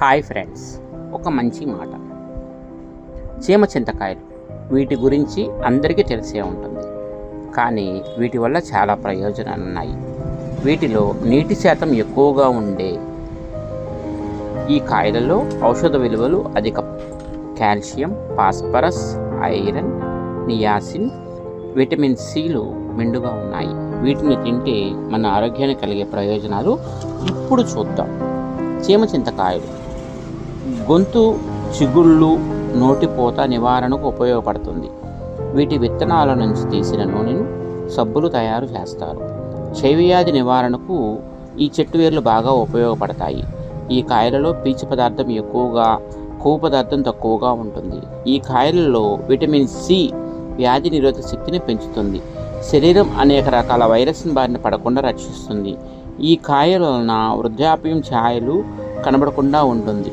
Hi friends, ఒక మంచి మాట. చీమ చింతకాయలు వీటి గురించి అందరికీ తెలిసే ఉంటుంది. కానీ వీటి వల్ల చాలా ప్రయోజనాలు ఉన్నాయి. వీటిలో నీటి శాతం ఎక్కువగా ఉండే ఈ కాయలలో ఔషధ విలువలు అధికం. Calcium, phosphorus, iron, niacin, vitamin సిలు మెండుగా ఉన్నాయి. వీటిని తింటే మన ఆరోగ్యానికి కలిగే ప్రయోజనాలు ఇప్పుడు చూద్దాం. చీమ చింతకాయలు గొంతు చిగుళ్ళు, నోటిపోత నివారణకు ఉపయోగపడుతుంది. వీటి విత్తనాల నుంచి తీసిన నూనెను సబ్బులు తయారు చేస్తారు. క్షయవ్యాధి నివారణకు ఈ చెట్టు వేర్లు బాగా ఉపయోగపడతాయి. ఈ కాయలలో పీచు పదార్థం ఎక్కువగా, కొవ్వు పదార్థం తక్కువగా ఉంటుంది. ఈ కాయలలో విటమిన్ సి వ్యాధి నిరోధక శక్తిని పెంచుతుంది. శరీరం అనేక రకాల వైరస్ బారిన పడకుండా రక్షిస్తుంది. ఈ కాయల వలన వృద్ధాప్యం ఛాయలు కనబడకుండా ఉంటుంది.